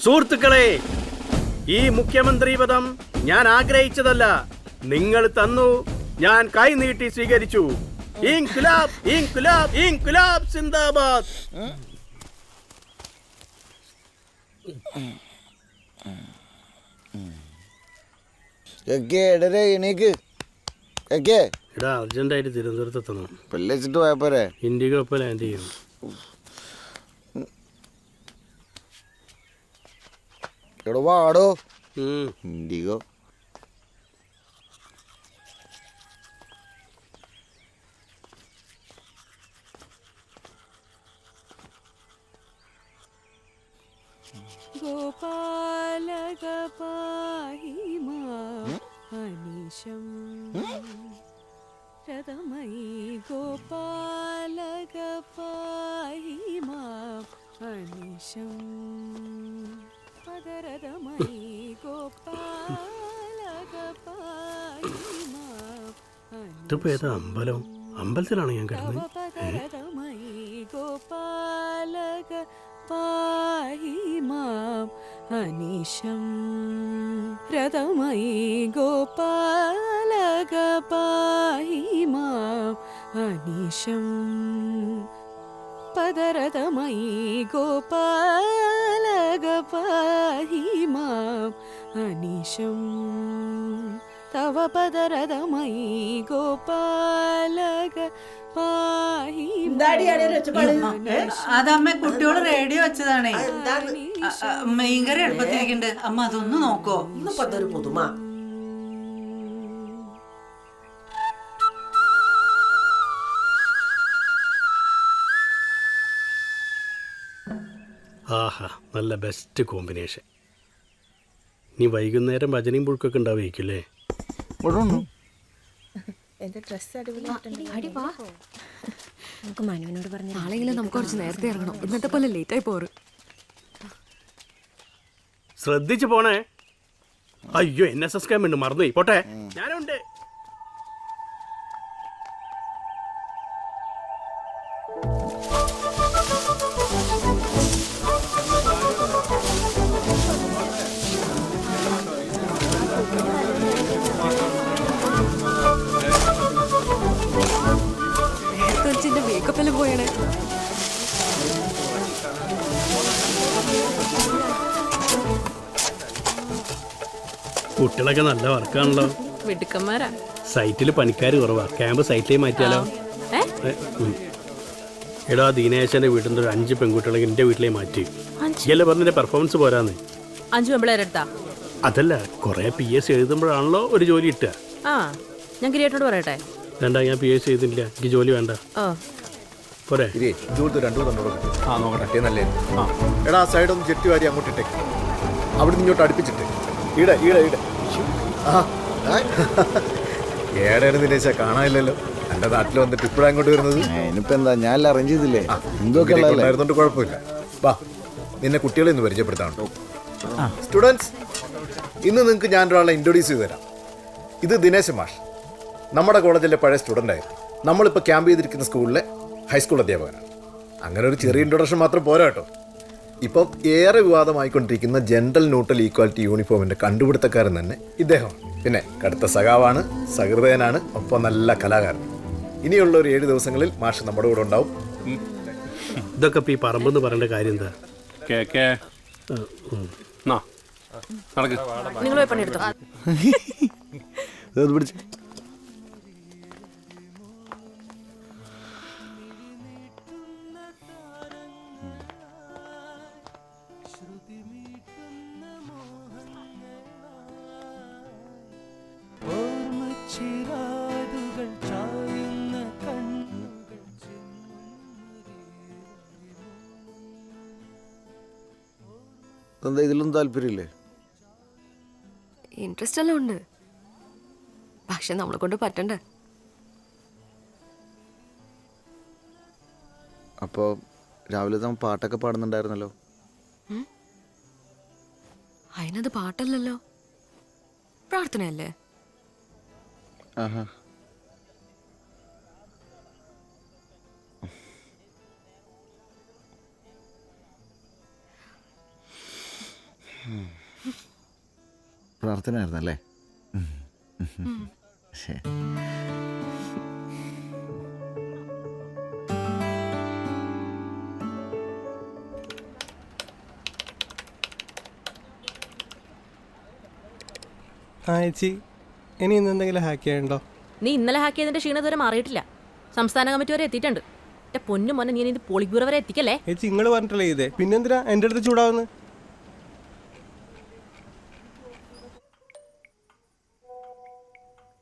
സുഹൃത്തുക്കളെ, ഈ മുഖ്യമന്ത്രി പദം ഞാൻ ആഗ്രഹിച്ചതല്ല, നിങ്ങൾ തന്നു, ഞാൻ കൈനീട്ടി സ്വീകരിച്ചു. ഇൻക്ലാബ് ഇൻക്ലാബ് ഇൻക്ലാബ് സിന്ദാബാദ്. എടാ, അർജന്റായിട്ട് തിരുവനന്തപുരത്ത് എത്തണം. വെച്ചിട്ട് പോയപ്പോരെ. ഇൻഡിഗോ ഇപ്പോൾ ലാൻഡ് ചെയ്യും. എടോ വാടോ. ഇൻഡിഗോ ഗോപാലക പാഹി മാം അനീശം രഥമയി ഗോപാലക പാഹി മാം അനീശം പദരഥമയി ഗോപാലക പാഹി മാം ഇതിപ്പോ ഏതാ അമ്പലം? അമ്പലത്തിലാണ് ഞാൻ കിടന്നത്. പദരഥമയി ഗോപാലക പാഹി മാം അനീശം രഥമയി ഗോപാലക പാഹി മാം അനീശം പദരഥമയി ഗോപാലക പാഹി മാം അനീശം തവ പദരഥമയി ഗോപാലക പാഹി. അതമ്മ കുട്ടിയോട് റേഡിയോ വെച്ചതാണേ. മീൻകറി എളുപ്പത്തിരിക്കണ്ട്. അമ്മ അതൊന്ന് നോക്കോ. പുതുമ. ആഹാ, നല്ല ബെസ്റ്റ് കോമ്പിനേഷൻ. നീ വൈകുന്നേരം ഭജനയും പുഴുക്കൊക്കെ ഉണ്ടാവുകയില്ലേ? നമുക്ക് മനുവിനോട് പറഞ്ഞു നാളെങ്കിലും നമുക്ക് കുറച്ച് നേരത്തെ ഇറങ്ങണം. ഇന്നത്തെ പോലെ ലേറ്റ് ആയി പോറ്. ശ്രദ്ധിച്ചു പോണേ. അയ്യോ, NSS ക്യാമ്പ് ഉണ്ട്, മറന്നുപോയി. പോട്ടെ, ഞാനുണ്ട്. മേക്കപ്പെല്ലാം പോയണേ. കുട്ടികളൊക്കെ നല്ല വർക്കാണല്ലോ. മിടുക്കന്മാരാ. സൈറ്റിൽ പണിക്കാർ കുറവാ. ക്യാമ്പ് സൈറ്റിലേക്ക് മാറ്റിയാലോ? എടാ, ദീനേശന്റെ വീട്ടിൽ ഒരു 5 പെൺകുട്ടികളെ എന്റെ വീട്ടിലേക്ക് മാറ്റി. ഇയല്ലേ പറഞ്ഞ പെർഫോമൻസ് പോരാന്ന്. 5 പെമ്പിളേരെടുത്താ? അതല്ല, കുറെ PS എഴുതുമ്പോഴാണല്ലോ ഒരു ജോലി കിട്ടുക. ഞാൻ കിരിയേട്ടോട് പറയട്ടെ. വേണ്ട, ഞാൻ PS എഴുതുന്നില്ല, എനിക്ക് ജോലി വേണ്ട. പോരെ. എടാ, സൈഡ് ഒന്ന് ചെട്ടി വാരി അങ്ങോട്ട് ഇട്ടേക്ക്. അവിടെ നിന്ന് ഇങ്ങോട്ട് അടുപ്പിച്ചിട്ട് ഈടെ ഈടെ ഈടെ. ഏടാണ് ദിനേശ, കാണാനില്ലല്ലോ. എന്റെ നാട്ടിൽ വന്നിട്ട് ഇപ്പോഴാണ് അങ്ങോട്ട് വരുന്നത്. ഇനിയിപ്പോ എന്താ, ഞാൻ അറേഞ്ച് ചെയ്തില്ലേ. എന്തൊക്കെ ഉണ്ടായിരുന്നോണ്ട് കുഴപ്പമില്ല. വാ, നിന്നെ കുട്ടികളെ ഒന്ന് പരിചയപ്പെടുത്താണ്ടോ. സ്റ്റുഡൻസ്, ഇന്ന് നിങ്ങൾക്ക് ഞാനൊരാളെ ഇൻട്രൊഡ്യൂസ് ചെയ്ത് തരാം. ഇത് ദിനേശ് മാഷ്, നമ്മുടെ കോളേജിലെ പഴയ സ്റ്റുഡൻ്റ് ആയിരുന്നു. നമ്മളിപ്പോൾ ക്യാമ്പ് ചെയ്തിരിക്കുന്ന സ്കൂളിലെ ഹൈസ്കൂൾ അധ്യാപകനാണ്. അങ്ങനെ ഒരു ചെറിയ ഇൻട്രൊഡക്ഷൻ മാത്രം പോരാ കേട്ടോ. ഇപ്പം ഏറെ വിവാദമായിക്കൊണ്ടിരിക്കുന്ന ജെൻഡർ ന്യൂട്രൽ ഈക്വാലിറ്റി യൂണിഫോമിൻ്റെ കണ്ടുപിടുത്തക്കാരൻ തന്നെ ഇദ്ദേഹമാണ്. പിന്നെ കടുത്ത സഖാവാണ്, സഹൃദയനാണ്, ഒപ്പം നല്ല കലാകാരൻ. ഇനിയുള്ള ഒരു 7 ദിവസങ്ങളിൽ മാഷ് നമ്മുടെ കൂടെ ഉണ്ടാവും. ഇതൊക്കെ ഈ പറമ്പെന്ന് പറയേണ്ട കാര്യം എന്താ? നിങ്ങൾ പോയി പണിയെടുത്തോ. എന്താ, ഇതിലൊന്നും താല്പര്യമില്ലേ? ഇൻട്രസ്റ്റ് എല്ലാം ഉണ്ട്, പക്ഷെ നമ്മളെ കൊണ്ട് പറ്റണ്ടേ. അപ്പോൾ രാവിലെ നമ്മൾ പാട്ടൊക്കെ പാടുന്നുണ്ടായിരുന്നല്ലോ. അതിനത് പാട്ടല്ലല്ലോ, പ്രാർത്ഥനയല്ലേ. ആഹാ, പ്രാർത്ഥന ആയിരുന്നല്ലേ? ശരി. ചേച്ചി ഇനി ഇന്ന് എന്തെങ്കിലും ഹാക്ക് ചെയ്യണ്ടോ? നീ ഇന്നലെ ഹാക്ക് ചെയ്തതിന്റെ ക്ഷീണം ഇതുവരെ മാറിയിട്ടില്ല. സംസ്ഥാന കമ്മിറ്റി വരെ എത്തിയിട്ടുണ്ട്. എന്റെ പൊന്നു മോനെ, നീ ഇത് പോളിറ്റ് ബ്യൂറോ വരെ എത്തിക്കല്ലേ. ചേച്ചി നിങ്ങൾ പറഞ്ഞിട്ടല്ലേ ചെയ്തേ, പിന്നെന്തിനാ എൻ്റെ അടുത്ത് ചൂടാവുന്നത്?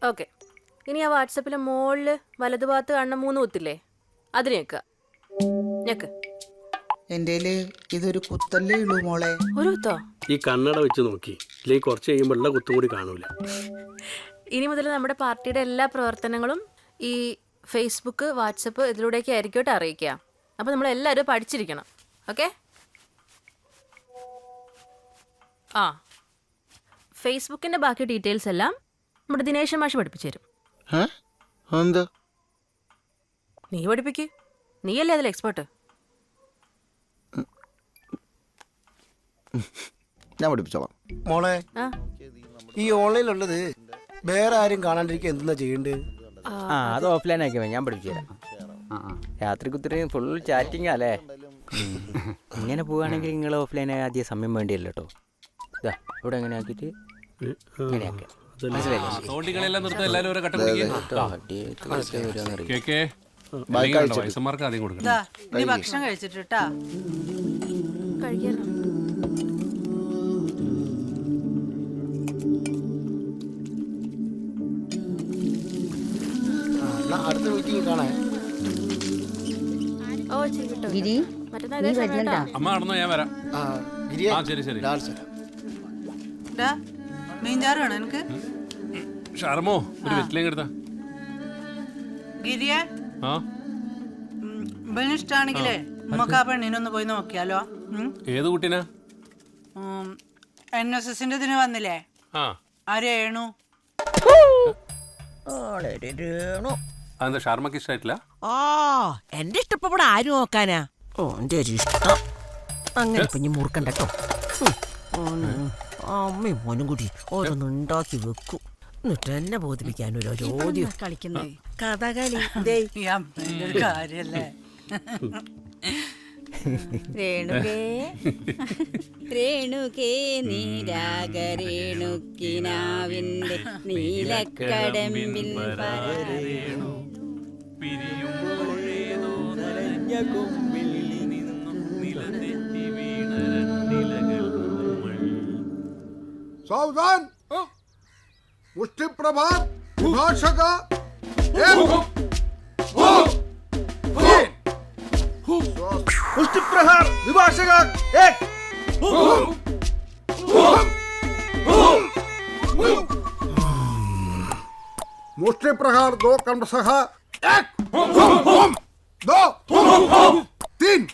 ഓക്കെ, ഇനി ആ വാട്സപ്പിലെ മുകളില് വലതുഭാഗത്ത് കാണുന്ന 3 കുത്തില്ലേ, അതിന് ഞെക്ക്. എൻ്റെ ഇതൊരു കുത്തല്ലേ ഉള്ളൂ മോളെ. ഒരു കുത്തോ? ഈ കണ്ണട വെച്ച് നോക്കി, ഇല്ലെങ്കിൽ കുറച്ച് കഴിയുമ്പോൾ ഉള്ള കുത്തും കൂടി കാണൂല. ഇനി മുതൽ നമ്മുടെ പാർട്ടിയുടെ എല്ലാ പ്രവർത്തനങ്ങളും ഈ ഫേസ്ബുക്ക്, വാട്സപ്പ് ഇതിലൂടെയൊക്കെ ആയിരിക്കട്ടെ അറിയിക്കുക. അപ്പോൾ നമ്മളെല്ലാവരും പഠിച്ചിരിക്കണം. ഓക്കെ? ആ, ഫേസ്ബുക്കിൻ്റെ ബാക്കി ഡീറ്റെയിൽസ് എല്ലാം നമ്മുടെ ദിനേശൻ മാഷ് പഠിപ്പിച്ചു തരും. എന്താ? നീ പഠിപ്പിക്ക്, നീയല്ലേ അതിൽ എക്സ്പേർട്ട്. ഞാൻ പഠിപ്പിച്ചോളാം മോളെ. ആ ഈ ഓൺലൈനിലുള്ളത് വേറെ ആരും കാണാണ്ടിരിക്കുക എന്തെന്നാ ചെയ്യണ്ടേ? അത് ഓഫ്ലൈൻ ആക്കിയാൽ ഞാൻ പഠിപ്പിച്ചു തരാം. രാത്രി കുത്തിരി ഫുൾ ചാറ്റിംഗ് അല്ലേ? ഇങ്ങനെ പോവുകയാണെങ്കിൽ നിങ്ങൾ ഓഫ്ലൈൻ ആദ്യം സമയം വേണ്ടിയല്ലോ കേട്ടോ. ഇതാ ഇവിടെ എങ്ങനെ ആക്കിയിട്ട് ഇങ്ങനെ ആക്കാം. നീ ഭക്ഷണം കഴിച്ചിട്ടാ കഴിക്കാനോ? അടുത്ത മീറ്റിംഗ് കാണാൻ. ഓ ചെയ്തിട്ടോ. മറ്റന്നാ അമ്മ നടന്നോ, ഞാൻ വരാം. ശരി ശരി. മീൻചാറ് വേണോ എനിക്ക്? ഷർമോ ഒരു വെറ്റിലേക്ക് എടുത്താ. ഗിരിയെ ഇഷ്ടമാണെങ്കിലേ നമുക്ക് ആ പെണ്ണിനൊന്ന് പോയി നോക്കിയാലോ? ഏത് കുട്ടീനാ? NSSന്റെ ഇതിന് വന്നില്ലേ ആ രേണു. അതെന്താ ഷർമ്മക്ക് ഇഷ്ടമായിട്ടില്ല? എന്റെ ഇഷ്ടപ്പെടാൻ ആര് നോക്കാനാ? ഓന്റെ ഒരു ഇഷ്ടം അങ്ങനെ ഇപ്പൊ മുറുക്കണ്ട കേട്ടോ. അമ്മയും മോനും കൂടി ഓരോന്ന് ഉണ്ടാക്കി വെക്കും, എന്നിട്ട് എന്നെ ബോധിപ്പിക്കാൻ ഒരു ചോദ്യം കളിക്കുന്നേ കഥകളി. ഈ അമ്മേന്റെ ഒരു കാര്യല്ലേ. രേണുകേ നീരാഗരേണുക്കിനാവിന്റെ നീലക്കടമ്പിൽ സാവധാൻ. മുഷ്ടിപ്രഭാത് വിഭാഷക മുഷ്ടിപ്രഹാർ വിഭാഷക मुष्टि प्रहार 2 क्रमशः 1 2 3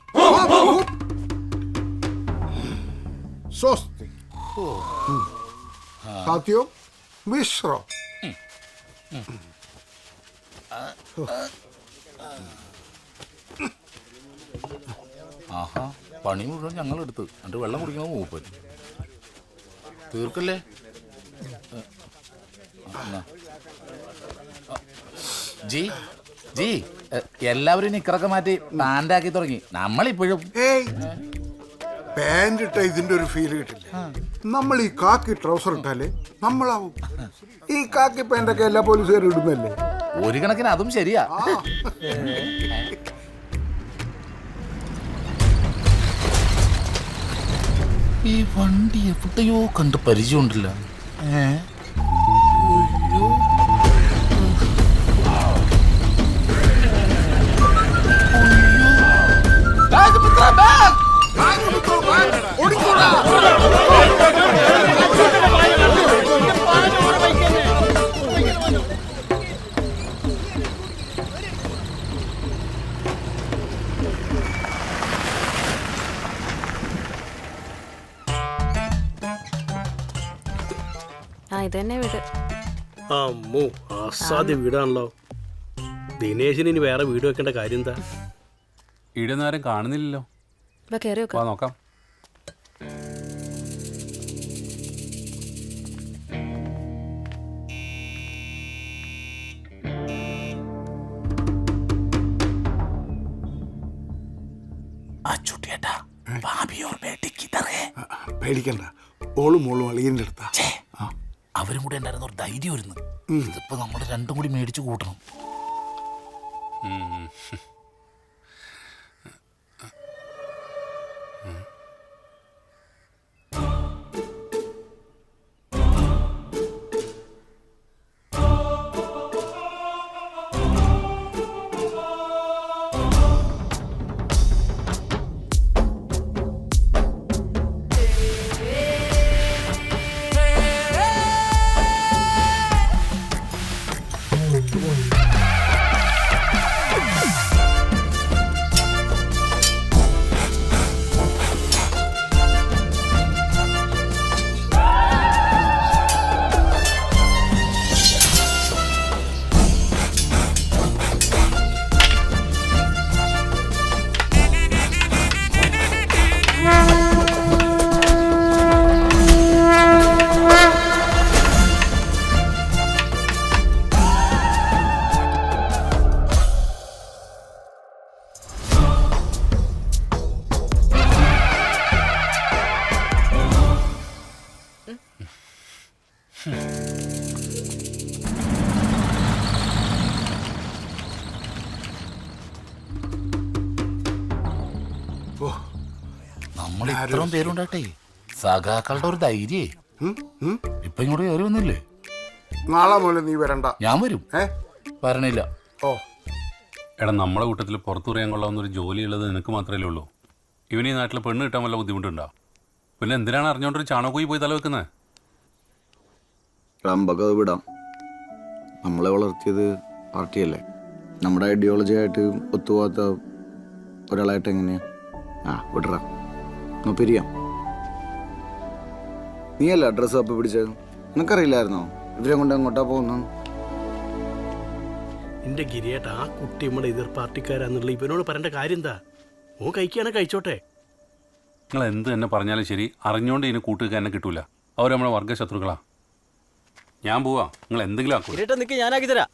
स्वस्ति। साथियों विश्राम। ആഹാ, പണി മുഴുവൻ ഞങ്ങൾ എടുത്ത് എന്നിട്ട് വെള്ളം കുടിക്കണം മൂപ്പൻ. തീർക്കല്ലേ? ജി ജി എല്ലാവരും നിക്കറൊക്കെ മാറ്റി പാൻ്റാക്കി തുടങ്ങി. നമ്മളിപ്പോഴും പാന്റ് ഇട്ട ഇതിന്റെ ഒരു ഫീൽ കിട്ടില്ല. നമ്മൾ ഈ കാക്കി ട്രൗസർ ഇട്ടാലേ നമ്മളാവും. ഈ കാക്കി പാൻ്റൊക്കെ എല്ലാ പോലീസുകാരും ഇടുന്നല്ലേ? ഒരു കണക്കിന് അതും ശരിയാ. ഈ വണ്ടി എവിടെയോ കണ്ട് പരിചയമുണ്ടല്ലോ. ഇതന്നെ വീട്. അമ്മോ, അസാധ്യ വീടാണല്ലോ. ദിനേശിന് ഇനി വേറെ വീട് വെക്കേണ്ട കാര്യം എന്താ? ഈടൊന്നും ആരും കാണുന്നില്ലല്ലോ. കയറി നോക്കാം. പേടിക്കണ്ട, ഓളും മോളും അളിയൻ്റെ അടുത്താ. അവരും കൂടെ ഉണ്ടായിരുന്ന ഒരു ധൈര്യം വരുന്നു. ഇതിപ്പോ നമ്മൾ രണ്ടും കൂടി മേടിച്ചു കൂട്ടണം. നമ്മൾ ഇത്രയും പേരുണ്ടാട്ടെ, സഖാക്കളുടെ ഒരു ധൈര്യേ. ഇപ്പൊ ഇങ്ങോട്ട് കയറി വന്നില്ലേ? നാളെ മുതൽ നീ വരണ്ട. ഞാൻ വരും. വരണില്ല. ഓ എടാ, നമ്മളെ കൂട്ടത്തിൽ പുറത്തു പറയാൻ കൊള്ളാവുന്നൊരു ജോലി ഉള്ളത് നിനക്ക് മാത്രമേ ഉള്ളൂ. ഇവന് ഈ നാട്ടിൽ പെണ്ണ് കിട്ടാൻ വല്ല ബുദ്ധിമുട്ടുണ്ടോ? പിന്നെ എന്തിനാണ് അറിഞ്ഞോണ്ടൊരു ചാണകോയി പോയി തല വെക്കുന്നത്? റമ്പൊക്കെ വിടാം. നമ്മളെ വളർത്തിയത് പാർട്ടിയല്ലേ. നമ്മുടെ ഐഡിയോളജി ആയിട്ട് ഒത്തുപോകാത്ത ഒരാളായിട്ട് എങ്ങനെയാ? വിടറാ, പിരിയാം. നീയല്ല അഡ്രസ്സ് അപ്പ് പിടിച്ചത്. നിനക്കറിയില്ലായിരുന്നോ ഇവരെ കൊണ്ട് അങ്ങോട്ടാ പോകുന്നു? എൻ്റെ ഗിരിയേട്ട, ആ കുട്ടി നമ്മുടെ എതിർ പാർട്ടിക്കാരാന്നുള്ള ഇവനോട് പറയേണ്ട കാര്യം എന്താ? ഓൻ കഴിക്കുകയാണെ കഴിച്ചോട്ടെ. നിങ്ങൾ എന്ത് തന്നെ പറഞ്ഞാലും ശരി, അറിഞ്ഞുകൊണ്ട് ഇതിന് കൂട്ടുക എന്നെ കിട്ടൂല. അവർ നമ്മളെ വർഗ്ഗശത്രുക്കളാ. ഞാൻ പോവാ, നിങ്ങൾ എന്തെങ്കിലും ആക്കൂ. നിക്ക്, ഞാനാക്കി തരാം.